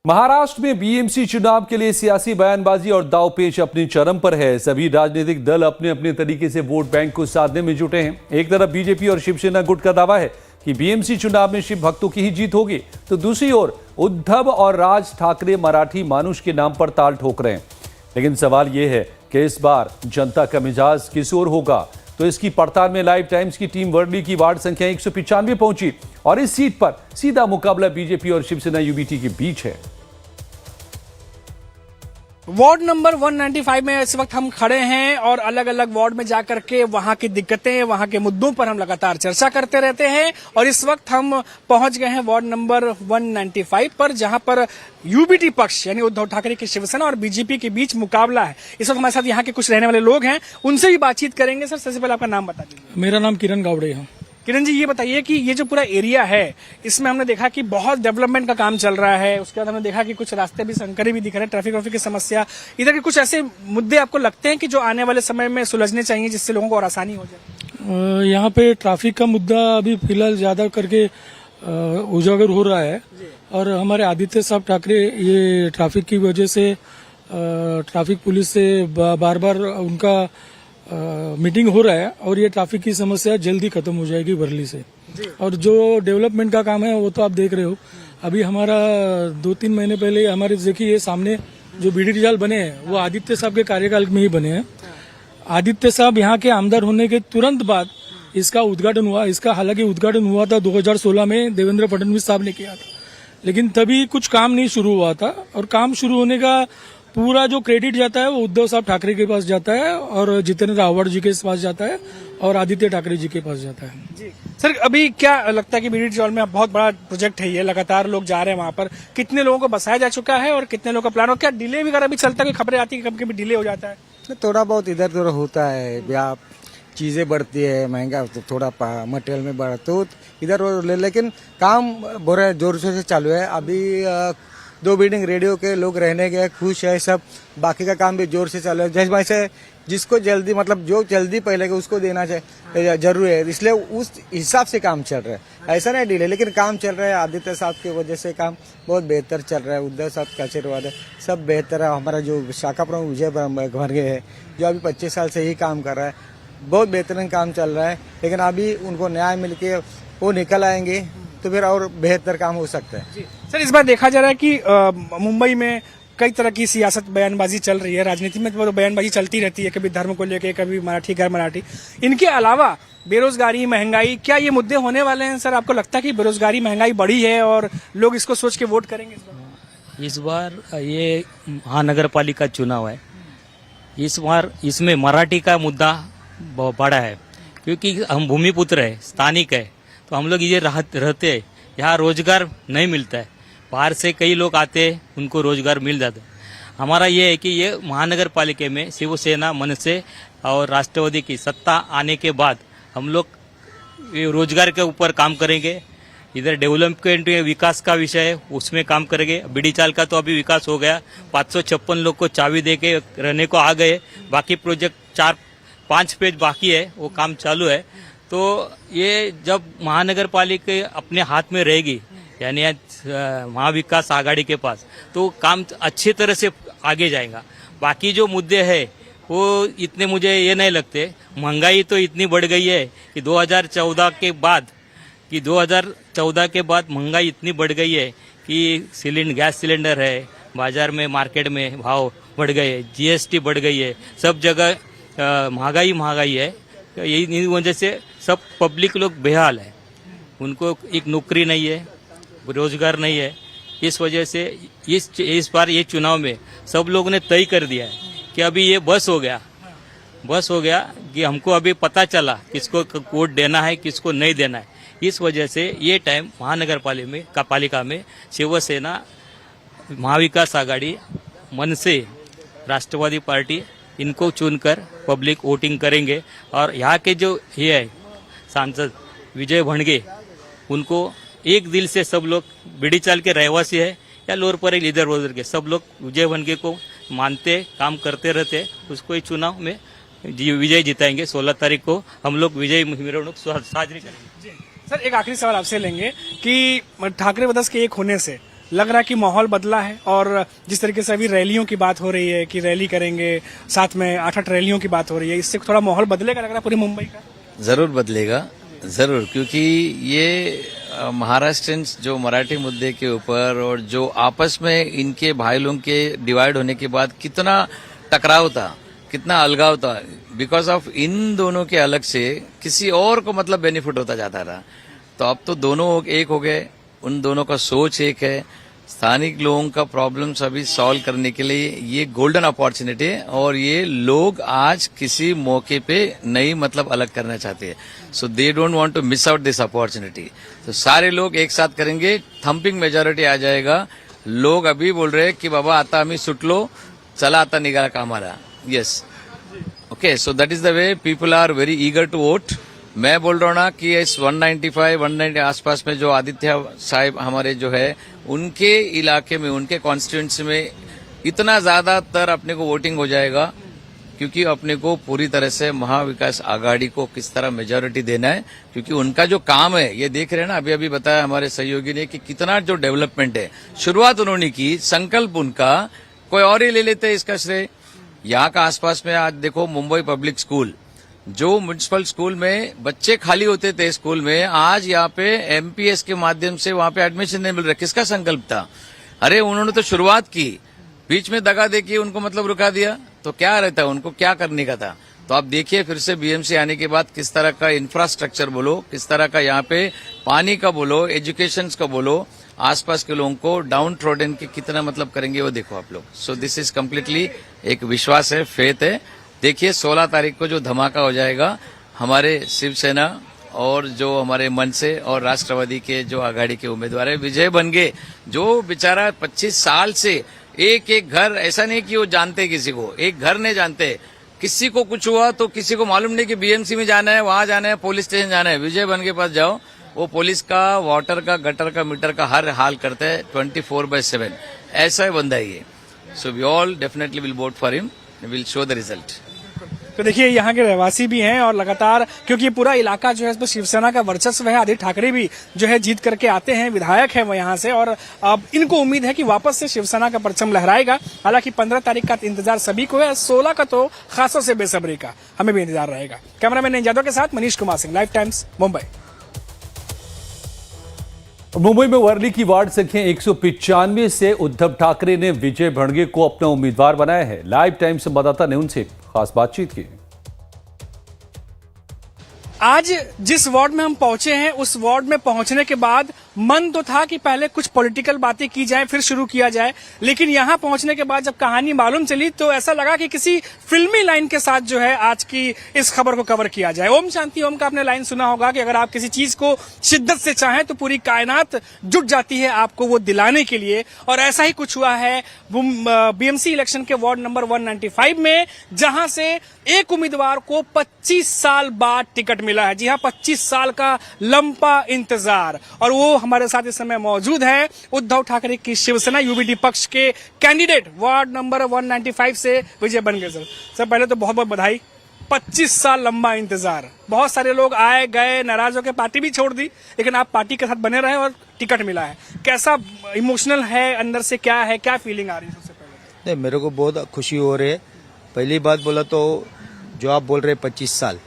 महाराष्ट्र में बीएमसी चुनाव के लिए सियासी बयानबाजी और दांवपेच अपनी चरम पर है। सभी राजनीतिक दल अपने अपने तरीके से वोट बैंक को साधने में जुटे हैं। एक तरफ बीजेपी और शिवसेना गुट का दावा है कि बीएमसी चुनाव में शिव भक्तों की ही जीत होगी, तो दूसरी ओर उद्धव और राज ठाकरे मराठी मानुष के नाम पर ताल ठोक रहे हैं। लेकिन सवाल यह है कि इस बार जनता का मिजाज किस ओर होगा, तो इसकी पड़ताल में लाइव टाइम्स की टीम वर्ली की वार्ड संख्या 195 पहुंची और इस सीट पर सीधा मुकाबला बीजेपी और शिवसेना यूबीटी के बीच है। वार्ड नंबर 195 में इस वक्त हम खड़े हैं और अलग अलग वार्ड में जाकर के वहां की दिक्कतें, वहां के मुद्दों पर हम लगातार चर्चा करते रहते हैं। और इस वक्त हम पहुंच गए हैं वार्ड नंबर 195 पर, जहां पर यूबीटी पक्ष यानी उद्धव ठाकरे की शिवसेना और बीजेपी के बीच मुकाबला है। इस वक्त हमारे साथ यहाँ के कुछ रहने वाले लोग हैं, उनसे भी बातचीत करेंगे। सर, सबसे पहले आपका नाम बता दीजिए। मेरा नाम किरण गावड़े है। किरण जी, ये बताइए कि ये जो पूरा एरिया है, इसमें हमने देखा कि बहुत डेवलपमेंट का काम चल रहा है। उसके बाद हमने देखा कि कुछ रास्ते भी संकरे भी दिख रहे हैं, ट्रैफिक की समस्या, इधर के कुछ ऐसे मुद्दे आपको लगते हैं कि जो आने वाले समय में सुलझने चाहिए, जिससे लोगों को और आसानी हो जाए? यहाँ पे ट्रैफिक का मुद्दा अभी फिलहाल ज्यादा करके उजागर हो रहा है और हमारे आदित्य साहब ठाकरे ये ट्रैफिक की वजह से ट्रैफिक पुलिस से बार बार उनका मीटिंग हो रहा है और ये ट्रैफिक की समस्या जल्दी खत्म हो जाएगी वर्ली से। और जो डेवलपमेंट का काम है वो तो आप देख रहे हो। अभी हमारा 2-3 महीने पहले हमारे देखिए ये सामने जो बीडी जाल बने हैं वो आदित्य साहब के कार्यकाल में ही बने हैं। आदित्य साहब यहाँ के आमदार होने के तुरंत बाद इसका उद्घाटन हुआ। इसका हालांकि उद्घाटन हुआ था 2016 में, देवेंद्र फडणवीस साहब ने किया था, लेकिन तभी कुछ काम नहीं शुरू हुआ था। और काम शुरू होने का पूरा जो क्रेडिट जाता है वो उद्धव साहब ठाकरे के पास जाता है और जितेंद्र आव्हाड जी के पास जाता है और आदित्य ठाकरे जी के पास जाता है। जी सर, अभी क्या लगता है कि बीडी जॉल में बहुत बड़ा प्रोजेक्ट है, ये लगातार लोग जा रहे हैं वहां पर, कितने लोगों को बसाया जा चुका है और कितने लोगों का प्लान, और क्या डिले वगैरह भी चलता है? खबरें आती है कि कभी कभी डिले हो जाता है? थोड़ा बहुत इधर उधर होता है, या चीजें बढ़ती है, महंगा तो थोड़ा मटेरियल में बढ़ा तो इधर उधर, लेकिन काम बहुत जोर से चालू है। अभी 2 बिल्डिंग रेडियो के लोग रहने गए, खुश है सब। बाकी का काम भी जोर से चालू है। जैसे जिसको जल्दी, मतलब जो जल्दी पहले के उसको देना चाहिए, जरूरी है, इसलिए उस हिसाब से काम चल रहा है। ऐसा नहीं डिले, लेकिन काम चल रहा है। आदित्य साहब की वजह से काम बहुत बेहतर चल रहा है। उद्धव साहब का आशीर्वाद है, सब बेहतर है। हमारा जो शाखा प्रमुख विजय भरगे है, जो अभी 25 साल से ही काम कर रहा है, बहुत बेहतरीन काम चल रहा है। लेकिन अभी उनको न्याय मिल के वो निकल आएंगे तो फिर और बेहतर काम हो सकता है। सर, इस बार देखा जा रहा है कि मुंबई में कई तरह की सियासत बयानबाजी चल रही है। राजनीति में तो बयानबाजी चलती रहती है, कभी धर्म को लेकर, कभी मराठी गैर मराठी। इनके अलावा बेरोजगारी, महंगाई, क्या ये मुद्दे होने वाले हैं? सर, आपको लगता है कि बेरोजगारी, महंगाई बढ़ी है और लोग इसको सोच के वोट करेंगे इस बार? ये महानगर पालिका चुनाव है, इस बार इसमें मराठी का मुद्दा बड़ा है, क्योंकि हम भूमिपुत्र है, स्थानिक है, तो हम लोग ये रहते हैं। यहाँ रोजगार नहीं मिलता है, बाहर से कई लोग आते हैं, उनको रोजगार मिल जाता है। हमारा ये है कि ये महानगर पालिका में शिवसेना, मनसे और राष्ट्रवादी की सत्ता आने के बाद हम लोग रोजगार के ऊपर काम करेंगे। इधर डेवलपमेंट विकास का विषय है, उसमें काम करेंगे। बीडी चाल का तो अभी विकास हो गया, 556 लोग को चाबी दे के रहने को आ गए। बाकी प्रोजेक्ट 4-5 पेज बाकी है, वो काम चालू है। तो ये जब महानगर पालिका अपने हाथ में रहेगी, यानी महाविकास आघाड़ी के पास, तो काम अच्छी तरह से आगे जाएगा। बाकी जो मुद्दे हैं वो इतने मुझे ये नहीं लगते। महंगाई तो इतनी बढ़ गई है कि 2014 के बाद महंगाई इतनी बढ़ गई है कि गैस सिलेंडर है, बाजार में, मार्केट में भाव बढ़ गए, जीएसटी बढ़ गई है, सब जगह महंगाई है। यही वजह से सब पब्लिक लोग बेहाल है, उनको एक नौकरी नहीं है, रोजगार नहीं है। इस वजह से इस बार ये चुनाव में सब लोगों ने तय कर दिया है कि अभी ये बस हो गया कि हमको अभी पता चला किसको वोट देना है, किसको नहीं देना है। इस वजह से ये टाइम महानगर पालिका में शिवसेना, महाविकास आघाड़ी, मनसे, राष्ट्रवादी पार्टी, इनको चुनकर पब्लिक वोटिंग करेंगे। और यहाँ के जो ये है सांसद विजय भणगे, उनको एक दिल से सब लोग, बीडी चाल के रहवासी है या लोअर परेल, इधर उधर के सब लोग विजय भणगे को मानते, काम करते रहते, उसको इस चुनाव में विजय जिताएंगे। 16 तारीख को हम लोग विजय मिरवणूक साजरी करेंगे। सर, एक आखिरी सवाल आपसे लेंगे कि ठाकरे ब्रदर्स के एक होने से लग रहा है कि माहौल बदला है और जिस तरीके से अभी रैलियों की बात हो रही है कि रैली करेंगे, साथ में 8-8 रैलियों की बात हो रही है, इससे थोड़ा माहौल बदलेगा लग रहा है पूरी मुंबई का? जरूर बदलेगा, जरूर, क्योंकि ये महाराष्ट्रियंस जो मराठी मुद्दे के ऊपर और जो आपस में इनके भाई लोगों के डिवाइड होने के बाद कितना टकराव था, कितना अलगाव था, बिकॉज ऑफ इन दोनों के अलग से किसी और को मतलब बेनिफिट होता जाता था। तो अब तो दोनों एक हो गए, उन दोनों का सोच एक है। स्थानिक लोगों का प्रॉब्लम्स अभी सॉल्व करने के लिए ये गोल्डन अपॉर्चुनिटी है और ये लोग आज किसी मौके पे नहीं मतलब अलग करना चाहते हैं। So they don't want to miss out this opportunity. तो सारे लोग एक साथ करेंगे, थम्पिंग मेजॉरिटी आ जाएगा। लोग अभी बोल रहे हैं कि बाबा आता आम्ही सुटलो, चला आता निघाला कामाला। Yes, okay, so that is the way people are very eager to vote. मैं बोल रहा हूँ ना कि इस 195, 190 आसपास में जो आदित्य साहिब हमारे जो है उनके इलाके में, उनके कॉन्स्टिट्यूंसी में इतना ज्यादातर अपने को वोटिंग हो जाएगा, क्योंकि अपने को पूरी तरह से महाविकास आघाड़ी को किस तरह मेजॉरिटी देना है, क्योंकि उनका जो काम है ये देख रहे हैं ना। अभी अभी बताया हमारे सहयोगी ने कि कितना जो डेवलपमेंट है, शुरुआत उन्होंने की, संकल्प उनका, कोई और ही ले लेते हैं इसका श्रेय। यहाँ का आसपास में आज देखो मुंबई पब्लिक स्कूल, जो म्युनिसिपल स्कूल में बच्चे खाली होते थे स्कूल में, आज यहाँ पे एमपीएस के माध्यम से वहाँ पे एडमिशन नहीं मिल रहा। किसका संकल्प था? अरे उन्होंने तो शुरुआत की, बीच में दगा देके उनको मतलब रुका दिया, तो क्या रहता, उनको क्या करने का था? तो आप देखिए फिर से बीएमसी आने के बाद किस तरह का इंफ्रास्ट्रक्चर बोलो, किस तरह का यहाँ पे पानी का बोलो, एजुकेशन का बोलो, आसपास के लोगों को डाउन ट्रोडन के कितना मतलब करेंगे वो देखो आप लोग। सो दिस इज कम्प्लीटली एक विश्वास है, फेथ है। देखिए 16 तारीख को जो धमाका हो जाएगा, हमारे शिवसेना और जो हमारे मनसे और राष्ट्रवादी के जो आघाड़ी के उम्मीदवार है विजय बन गए। जो बेचारा 25 साल से एक एक घर, ऐसा नहीं कि वो जानते किसी को, एक घर नहीं जानते, किसी को कुछ हुआ तो किसी को मालूम नहीं कि बीएमसी में जाना है, वहां जाना है, पुलिस स्टेशन जाना है, विजय बन के पास जाओ, वो पुलिस का, वाटर का, गटर का, मीटर का हर हाल करता है 24/7। ऐसा बंदा ही है। So we all definitely will vote for him, will show the result. तो देखिए यहाँ के रहवासी भी हैं और लगातार, क्योंकि पूरा इलाका जो है इस पर शिवसेना का वर्चस्व है, आदित्य ठाकरे भी जो है जीत करके आते हैं, विधायक है वो यहाँ से, और अब इनको उम्मीद है कि वापस से शिवसेना का परचम लहराएगा। हालांकि 15 तारीख का इंतजार सभी को है, 16 का तो खासों से बेसब्री का हमें भी इंतजार रहेगा। कैमरामैन यादव के साथ मनीष कुमार सिंह, लाइव टाइम्स, मुंबई। मुंबई में वर्ली की वार्ड संख्या 195 से उद्धव ठाकरे ने विजय भणगे को अपना उम्मीदवार बनाया है। लाइव टाइम संवाददाता ने उनसे खास बातचीत की। आज जिस वार्ड में हम पहुंचे हैं, उस वार्ड में पहुंचने के बाद मन तो था कि पहले कुछ पॉलिटिकल बातें की जाए, फिर शुरू किया जाए, लेकिन यहां पहुंचने के बाद जब कहानी मालूम चली तो ऐसा लगा कि किसी फिल्मी लाइन के साथ जो है आज की इस खबर को कवर किया जाए। ओम शांति ओम का आपने लाइन सुना होगा कि अगर आप किसी चीज को शिद्दत से चाहें तो पूरी कायनात जुट जाती है आपको वो दिलाने के लिए, और ऐसा ही कुछ हुआ है बीएमसी इलेक्शन के वार्ड नंबर 195 में, जहां से एक उम्मीदवार को 25 साल बाद टिकट मिला है। जी हाँ, 25 साल का लंबा इंतजार। और वो हमारे साथ इस समय मौजूद है उद्धव ठाकरे की शिवसेना यूबीडी पक्ष के कैंडिडेट वार्ड नंबर 195 से विजय बन गए। सर पहले तो बहुत बहुत बधाई। 25 साल लंबा इंतजार, बहुत सारे लोग आए गए, नाराज होकर पार्टी भी छोड़ दी, लेकिन आप पार्टी के साथ बने रहे और टिकट मिला है। कैसा इमोशनल है, अंदर से क्या है, क्या फीलिंग आ रही है? सबसे पहले नहीं, मेरे को बहुत खुशी हो रही है। पहली बात बोला तो जो आप बोल रहे 25 साल,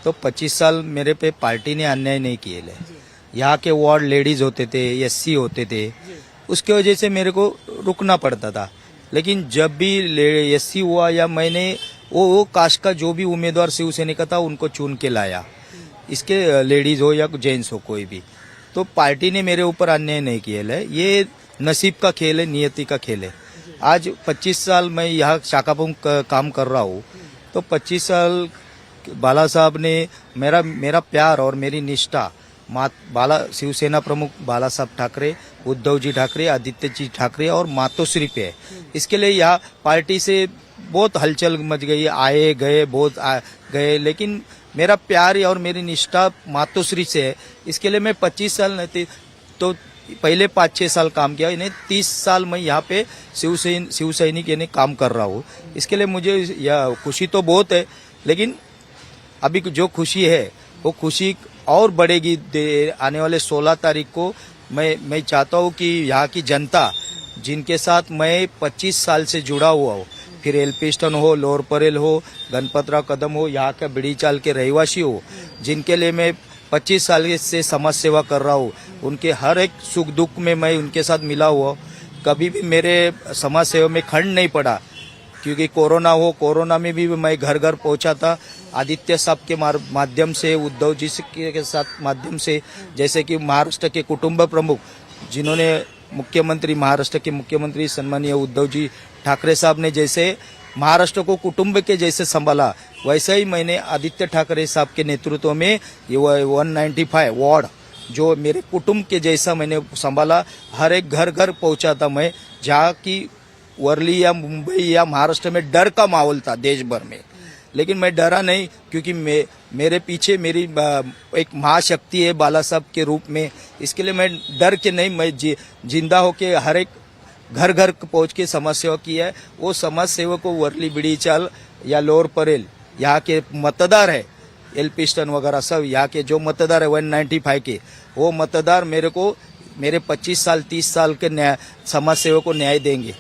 तो 25 साल मेरे पे पार्टी ने अन्याय नहीं किए। यहाँ के वार्ड लेडीज होते थे, एससी होते थे, उसके वजह से मेरे को रुकना पड़ता था। लेकिन जब भी एससी हुआ या मैंने वो कास्ट का जो भी उम्मीदवार शिवसेना का था उनको चुन के लाया, इसके लेडीज हो या जेंट्स हो कोई भी, तो पार्टी ने मेरे ऊपर अन्याय नहीं किया है। ये नसीब का खेल है, नियति का खेल है। आज 25 साल मैं यहाँ शाखापुम काम कर रहा हूँ, तो 25 साल बाला साहब ने मेरा प्यार और मेरी निष्ठा बाला शिवसेना प्रमुख बाला साहब ठाकरे, उद्धव जी ठाकरे, आदित्य जी ठाकरे और मातोश्री पे है। इसके लिए यहाँ पार्टी से बहुत हलचल मच गई, आए गए बहुत गए, लेकिन मेरा प्यार और मेरी निष्ठा मातोश्री से है। इसके लिए मैं 25 साल नहीं थी तो पहले 5-6 साल काम किया, इन्हें 30 साल मैं यहाँ पे शिव सैनिक यानी काम कर रहा हूँ। इसके लिए मुझे यह खुशी तो बहुत है, लेकिन अभी जो खुशी है वो खुशी और बढ़ेगी। आने वाले 16 तारीख को मैं चाहता हूँ कि यहाँ की जनता जिनके साथ मैं 25 साल से जुड़ा हुआ हूँ, फिर एल्फिंस्टन हो, लोअर परेल हो, गणपतराव कदम हो, यहाँ का बिड़ीचाल के रहवासी हो, जिनके लिए मैं 25 साल से समाज सेवा कर रहा हूँ, उनके हर एक सुख दुख में मैं उनके साथ मिला हुआ हूँ। कभी भी मेरे समाज सेवा में खंड नहीं पड़ा, क्योंकि कोरोना में भी मैं घर घर पहुंचा था। आदित्य साहब के माध्यम से, उद्धव जी के साथ माध्यम से, जैसे कि महाराष्ट्र के कुटुंब प्रमुख जिन्होंने महाराष्ट्र के मुख्यमंत्री सन्माननीय उद्धव जी ठाकरे साहब ने जैसे महाराष्ट्र को कुटुंब के जैसे संभाला, वैसे ही मैंने आदित्य ठाकरे साहब के नेतृत्व में ये 195 वार्ड जो मेरे कुटुंब के जैसा मैंने संभाला। हर एक घर घर पहुंचा था मैं, जहाँ की वर्ली या मुंबई या महाराष्ट्र में डर का माहौल था देश भर में, लेकिन मैं डरा नहीं, क्योंकि मेरे पीछे मेरी एक महाशक्ति है बाला साहब के रूप में। इसके लिए मैं डर के नहीं, मैं जिंदा होके हर एक घर घर पहुंच के समाज सेवा की है। वो समाज सेवक को वर्ली बिड़ीचाल या लोअर परेल यहाँ के मतदार है, एल्फिंस्टन वगैरह सब यहाँ के जो मतदार है 195 के, वो मतदार मेरे 25 साल 30 साल के समाज सेवक को न्याय देंगे।